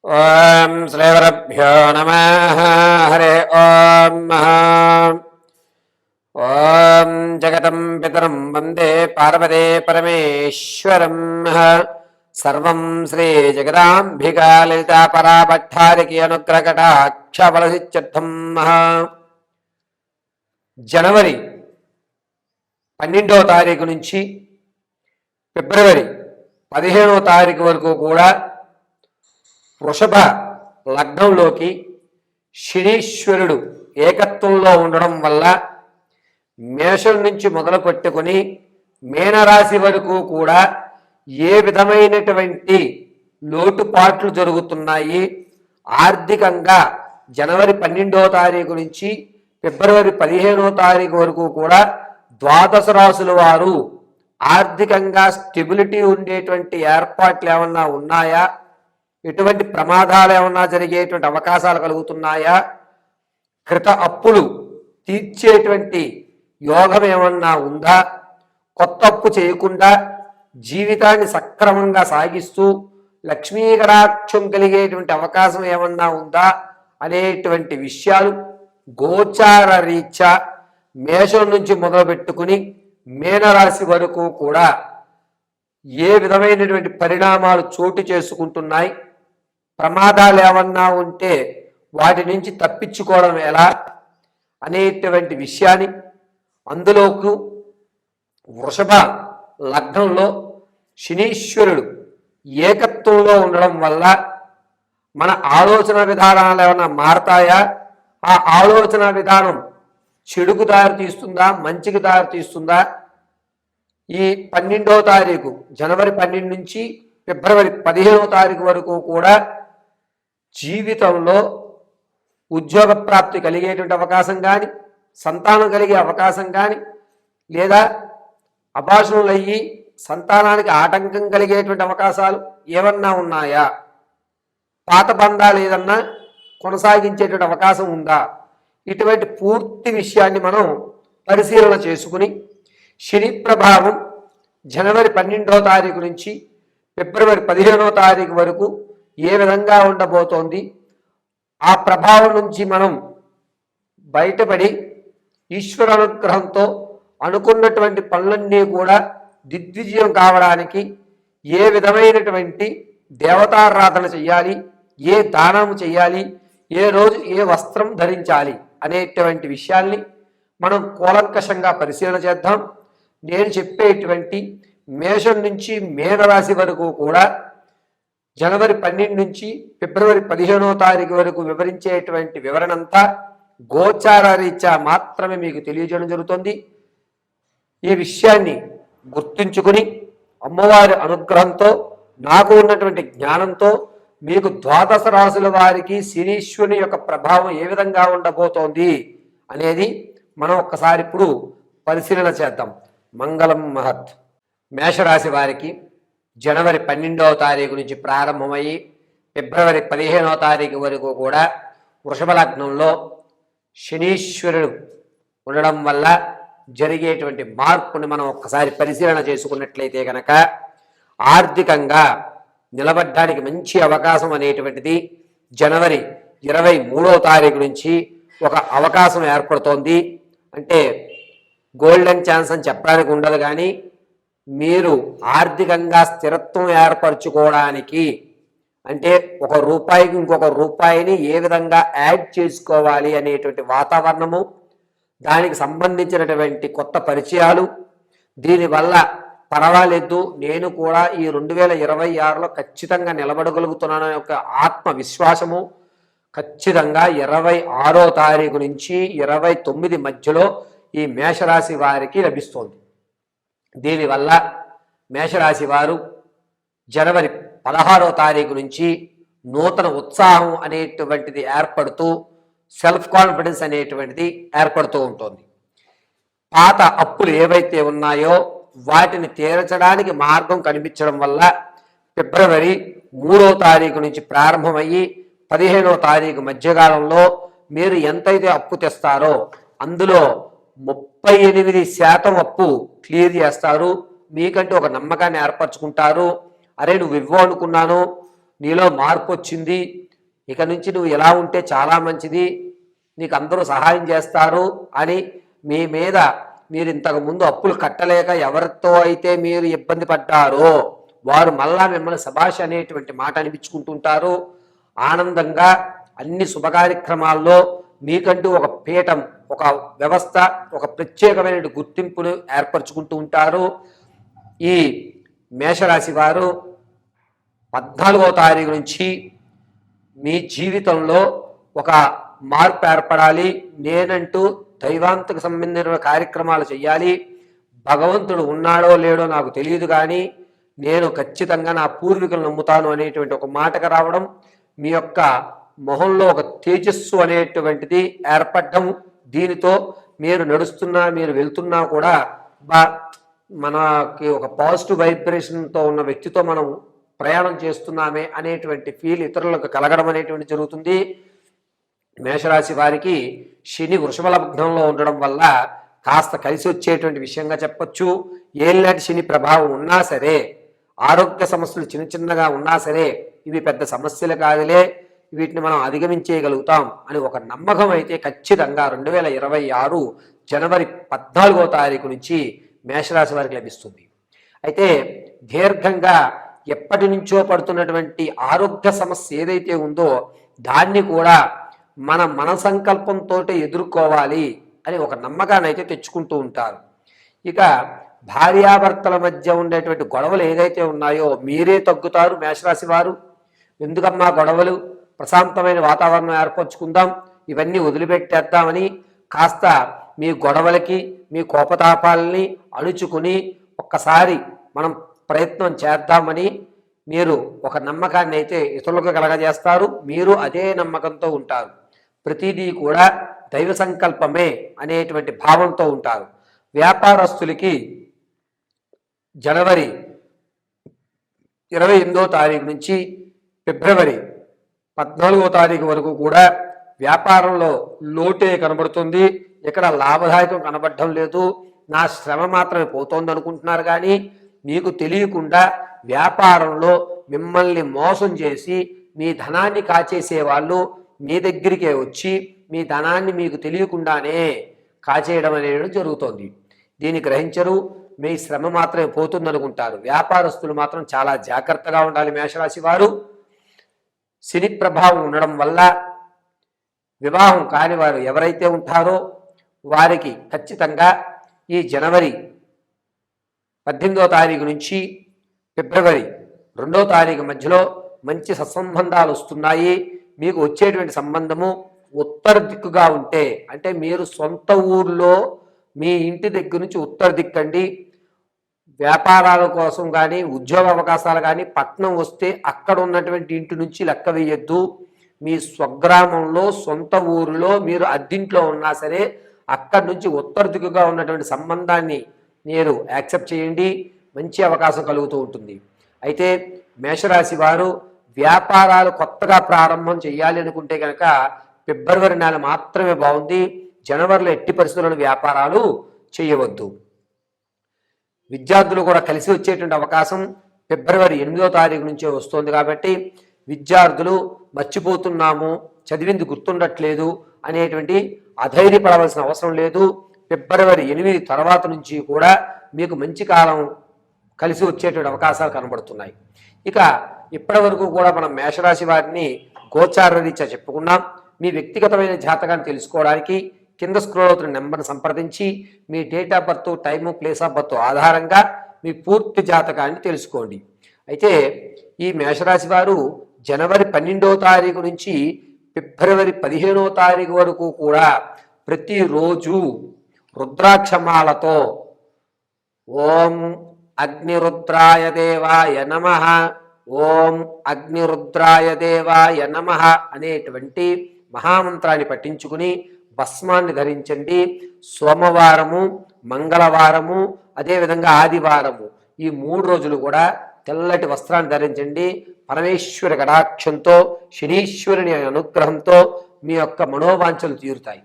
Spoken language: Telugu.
ఓం శ్రీగురుభ్యో నమః. హరి ఓం. ఓం జగతం పితరం వందే పార్వతే పరమేశ్వరం. సర్వం శ్రీ జగదాంబికా లలితా పరాభట్టారికి అనుగ్రహకటాక్ష ఫలసిత్యర్థం. జనవరి 12వ తారీఖు నుంచి ఫిబ్రవరి 15వ తారీఖు వరకు కూడా వృషభ లగ్నంలోకి శనీశ్వరుడు ఏకత్వంలో ఉండడం వల్ల మేషం నుంచి మొదలు పెట్టుకుని మీనరాశి వరకు కూడా ఏ విధమైనటువంటి లోటుపాట్లు జరుగుతున్నాయి, ఆర్థికంగా జనవరి 12వ తారీఖు నుంచి ఫిబ్రవరి 15వ తారీఖు వరకు కూడా ద్వాదశ రాశుల వారు ఆర్థికంగా స్టెబిలిటీ ఉండేటువంటి ఏర్పాట్లు ఏమన్నా ఉన్నాయా, ఎటువంటి ప్రమాదాలు ఏమన్నా జరిగేటువంటి అవకాశాలు కలుగుతున్నాయా, కృత అప్పులు తీర్చేటువంటి యోగం ఏమన్నా ఉందా, కొత్త అప్పు చేయకుండా జీవితాన్ని సక్రమంగా సాగిస్తూ లక్ష్మీకటాక్షం కలిగేటువంటి అవకాశం ఏమన్నా ఉందా అనేటువంటి విషయాలు గోచార రీత్యా మేషం నుంచి మొదలుపెట్టుకుని మీనరాశి వరకు కూడా ఏ విధమైనటువంటి పరిణామాలు చోటు చేసుకుంటున్నాయి, ప్రమాదాలు ఏమన్నా ఉంటే వాటి నుంచి తప్పించుకోవడం ఎలా అనేటువంటి విషయాన్ని, అందులోకి వృషభ లగ్నంలో శనీశ్వరుడు ఏకత్వంలో ఉండడం వల్ల మన ఆలోచన విధానాలు ఏమన్నా మారతాయా, ఆ ఆలోచన విధానం చెడుకు దారి తీస్తుందా, మంచికి దారి తీస్తుందా, ఈ 12వ తారీఖు జనవరి 12 నుంచి ఫిబ్రవరి 15వ తారీఖు వరకు కూడా జీవితంలో ఉద్యోగ ప్రాప్తి కలిగేటువంటి అవకాశం కానీ, సంతానం కలిగే అవకాశం కానీ, లేదా అభాషణలు అయ్యి సంతానానికి ఆటంకం కలిగేటువంటి అవకాశాలు ఏమన్నా ఉన్నాయా, పాత బంధాలు ఏదన్నా కొనసాగించేటువంటి అవకాశం ఉందా, ఇటువంటి పూర్తి విషయాన్ని మనం పరిశీలన చేసుకుని శని ప్రభావం జనవరి 12వ తారీఖు నుంచి ఫిబ్రవరి 15వ తారీఖు వరకు ఏ విధంగా ఉండబోతోంది, ఆ ప్రభావం నుంచి మనం బయటపడి ఈశ్వర అనుగ్రహంతో అనుకున్నటువంటి పనులన్నీ కూడా దిగ్విజయం కావడానికి ఏ విధమైనటువంటి దేవతారాధన చెయ్యాలి, ఏ దానము చెయ్యాలి, ఏ రోజు ఏ వస్త్రం ధరించాలి అనేటువంటి విషయాల్ని మనం కూలంకషంగా పరిశీలన చేద్దాం. నేను చెప్పేటువంటి మేషం నుంచి మీనరాశి వరకు కూడా జనవరి 12 నుంచి ఫిబ్రవరి 15వ తారీఖు వరకు వివరించేటువంటి వివరణంతా గోచార రీత్యా మాత్రమే మీకు తెలియజేయడం జరుగుతుంది. ఈ విషయాన్ని గుర్తుంచుకుని అమ్మవారి అనుగ్రహంతో, నాకు ఉన్నటువంటి జ్ఞానంతో మీకు ద్వాదశ రాశుల వారికి శనీశ్వరుని యొక్క ప్రభావం ఏ విధంగా ఉండబోతోంది అనేది మనం ఒక్కసారి ఇప్పుడు పరిశీలన చేద్దాం. మంగళం మహత్. మేషరాశి వారికి జనవరి 12వ తారీఖు నుంచి ప్రారంభమయ్యి ఫిబ్రవరి 15వ తారీఖు వరకు కూడా వృషభ లగ్నంలో శనీశ్వరుడు ఉండడం వల్ల జరిగేటువంటి మార్పుని మనం ఒక్కసారి పరిశీలన చేసుకున్నట్లయితే కనుక ఆర్థికంగా నిలబడ్డానికి మంచి అవకాశం అనేటువంటిది జనవరి 23వ తారీఖు నుంచి ఒక అవకాశం ఏర్పడుతోంది. అంటే గోల్డెన్ ఛాన్స్ అని చెప్పడానికి ఉండదు, కానీ మీరు ఆర్థికంగా స్థిరత్వం ఏర్పరచుకోవడానికి, అంటే ఒక రూపాయికి ఇంకొక రూపాయిని ఏ విధంగా యాడ్ చేసుకోవాలి అనేటువంటి వాతావరణము, దానికి సంబంధించినటువంటి కొత్త పరిచయాలు, దీనివల్ల పర్వాలేదు నేను కూడా ఈ 2026లో ఖచ్చితంగా నిలబడగలుగుతున్నాను యొక్క ఆత్మవిశ్వాసము ఖచ్చితంగా 26వ తారీఖు నుంచి 29 మధ్యలో ఈ మేషరాశి వారికి లభిస్తోంది. దీనివల్ల మేషరాశి వారు జనవరి 16వ తారీఖు నుంచి నూతన ఉత్సాహం అనేటువంటిది ఏర్పడుతూ సెల్ఫ్ కాన్ఫిడెన్స్ అనేటువంటిది ఏర్పడుతూ ఉంటుంది. పాత అప్పులు ఏవైతే ఉన్నాయో వాటిని తీర్చడానికి మార్గం కనిపించడం వల్ల ఫిబ్రవరి 3వ తారీఖు నుంచి ప్రారంభమయ్యి 15వ తారీఖు మధ్యకాలంలో మీరు ఎంతైతే అప్పు తెస్తారో అందులో 38% అప్పు క్లియర్ చేస్తారు. మీకంటూ ఒక నమ్మకాన్ని ఏర్పరచుకుంటారు. అరే నువ్వు ఇవ్వు అనుకున్నాను, నీలో మార్పు వచ్చింది, ఇక నుంచి నువ్వు ఎలా ఉంటే చాలా మంచిది, నీకు అందరూ సహాయం చేస్తారు అని మీ మీద మీరు ఇంతకుముందు అప్పులు కట్టలేక ఎవరితో అయితే మీరు ఇబ్బంది పడ్డారో వారు మళ్ళా మిమ్మల్ని శభాష్ అనేటువంటి మాట అనిపించుకుంటుంటారు. ఆనందంగా అన్ని శుభకార్యక్రమాల్లో మీకంటూ ఒక పీఠం, ఒక వ్యవస్థ, ఒక ప్రత్యేకమైన గుర్తింపును ఏర్పరచుకుంటూ ఉంటారు. ఈ మేషరాశి వారు 14వ తారీఖు నుంచి మీ జీవితంలో ఒక మార్పు ఏర్పడాలి. నేనంటూ దైవాంతకు సంబంధించిన కార్యక్రమాలు చేయాలి. భగవంతుడు ఉన్నాడో లేడో నాకు తెలియదు, కానీ నేను ఖచ్చితంగా నా పూర్వీకులను నమ్ముతాను అనేటువంటి ఒక మాటకు రావడం, మీ యొక్క మొహంలో ఒక తేజస్సు అనేటువంటిది ఏర్పడడం, దీనితో మీరు నడుస్తున్నా మీరు వెళ్తున్నా కూడా మనకి ఒక పాజిటివ్ వైబ్రేషన్తో ఉన్న వ్యక్తితో మనం ప్రయాణం చేస్తున్నామే అనేటువంటి ఫీల్ ఇతరులకు కలగడం అనేటువంటి జరుగుతుంది. మేషరాశి వారికి శని వృషభ లగ్నంలో ఉండడం వల్ల కాస్త కలిసి వచ్చేటువంటి విషయంగా చెప్పొచ్చు. ఏళ్ళనాటి శని ప్రభావం ఉన్నా సరే, ఆరోగ్య సమస్యలు చిన్న చిన్నగా ఉన్నా సరే ఇవి పెద్ద సమస్యలు కాదులే, వీటిని మనం అధిగమించేయగలుగుతాం అని ఒక నమ్మకం అయితే ఖచ్చితంగా 2026 జనవరి 14వ తారీఖు నుంచి మేషరాశి వారికి లభిస్తుంది. అయితే దీర్ఘంగా ఎప్పటి నుంచో పడుతున్నటువంటి ఆరోగ్య సమస్య ఏదైతే ఉందో దాన్ని కూడా మన సంకల్పంతో ఎదుర్కోవాలి అని ఒక నమ్మకాన్ని అయితే తెచ్చుకుంటూ ఉంటారు. ఇక భార్యాభర్తల మధ్య ఉండేటువంటి గొడవలు ఏదైతే ఉన్నాయో మీరే తగ్గుతారు మేషరాశి వారు. ఎందుకమ్మా గొడవలు, ప్రశాంతమైన వాతావరణం ఏర్పరచుకుందాం, ఇవన్నీ వదిలిపెట్టేద్దామని కాస్త మీ గొడవలకి మీ కోపతాపాలని అణుచుకుని ఒక్కసారి మనం ప్రయత్నం చేద్దామని మీరు ఒక నమ్మకాన్ని అయితే ఇతరులకు కలగజేస్తారు. మీరు అదే నమ్మకంతో ఉంటారు. ప్రతిదీ కూడా దైవ సంకల్పమే అనేటువంటి భావంతో ఉంటారు. వ్యాపారస్తులకి జనవరి 28వ తారీఖు నుంచి ఫిబ్రవరి 14వ తారీఖు వరకు కూడా వ్యాపారంలో లోటే కనబడుతుంది. ఇక్కడ లాభదాయకం కనబడడం లేదు, నా శ్రమ మాత్రమే పోతోంది అనుకుంటున్నారు. కానీ మీకు తెలియకుండా వ్యాపారంలో మిమ్మల్ని మోసం చేసి మీ ధనాన్ని కాచేసే వాళ్ళు మీ దగ్గరికే వచ్చి మీ ధనాన్ని మీకు తెలియకుండానే కాచేయడం అనేది జరుగుతోంది. దీన్ని గ్రహించరు, మీ శ్రమ మాత్రమే పోతుంది అనుకుంటారు. వ్యాపారస్తులు మాత్రం చాలా జాగ్రత్తగా ఉండాలి. మేషరాశి వారు శని ప్రభావం ఉండడం వల్ల వివాహం కాని వారు ఎవరైతే ఉంటారో వారికి ఖచ్చితంగా ఈ జనవరి 18వ తారీఖు నుంచి ఫిబ్రవరి 2వ తారీఖు మధ్యలో మంచి సత్సంబంధాలు వస్తున్నాయి. మీకు వచ్చేటువంటి సంబంధము ఉత్తర దిక్కుగా ఉంటే, అంటే మీరు సొంత ఊర్లో మీ ఇంటి దగ్గర నుంచి ఉత్తర దిక్కండి. వ్యాపారాల కోసం కానీ ఉద్యోగ అవకాశాలు కానీ పట్నం వస్తే అక్కడ ఉన్నటువంటి ఇంటి నుంచి లెక్క వేయొద్దు. మీ స్వగ్రామంలో సొంత ఊరిలో మీరు అద్దింట్లో ఉన్నా సరే అక్కడి నుంచి ఉత్తర దిక్కుగా ఉన్నటువంటి సంబంధాన్ని మీరు యాక్సెప్ట్ చేయండి, మంచి అవకాశం కలుగుతూ ఉంటుంది. అయితే మేషరాశి వారు వ్యాపారాలు కొత్తగా ప్రారంభం చేయాలి అనుకుంటే కనుక ఫిబ్రవరి నెల మాత్రమే బాగుంది. జనవరిలో ఎట్టి పరిస్థితుల్లో వ్యాపారాలు చేయవద్దు. విద్యార్థులు కూడా కలిసి వచ్చేటువంటి అవకాశం ఫిబ్రవరి 8వ తారీఖు నుంచే వస్తుంది. కాబట్టి విద్యార్థులు మర్చిపోతున్నాము, చదివింది గుర్తుండట్లేదు అనేటువంటి అధైర్యపడవలసిన అవసరం లేదు. ఫిబ్రవరి 8 తర్వాత నుంచి కూడా మీకు మంచి కాలం కలిసి వచ్చేటువంటి అవకాశాలు కనబడుతున్నాయి. ఇక ఇప్పటి వరకు కూడా మనం మేషరాశి వారిని గోచార రీత్యా చెప్పుకున్నాం. మీ వ్యక్తిగతమైన జాతకాన్ని తెలుసుకోవడానికి కింద స్క్రోల్ అవుతున్న నెంబర్ని సంప్రదించి మీ date of birth, time, place of birth ఆధారంగా మీ పూర్తి జాతకాన్ని తెలుసుకోండి. అయితే ఈ మేషరాశి వారు జనవరి 12వ తారీఖు నుంచి ఫిబ్రవరి 15వ తారీఖు వరకు కూడా ప్రతిరోజు రుద్రాక్షమాలతో ఓం అగ్నిరుద్రాయ దేవాయ నమః, ఓం అగ్నిరుద్రాయ దేవాయ నమః అనేటువంటి మహామంత్రాన్ని పఠించుకుని భస్మాన్ని ధరించండి. సోమవారము, మంగళవారము, అదేవిధంగా ఆదివారము ఈ 3 రోజులు కూడా తెల్లటి వస్త్రాన్ని ధరించండి. పరమేశ్వరి కటాక్షంతో, శనీశ్వరుని అనుగ్రహంతో మీ యొక్క మనోవాంఛలు తీరుతాయి.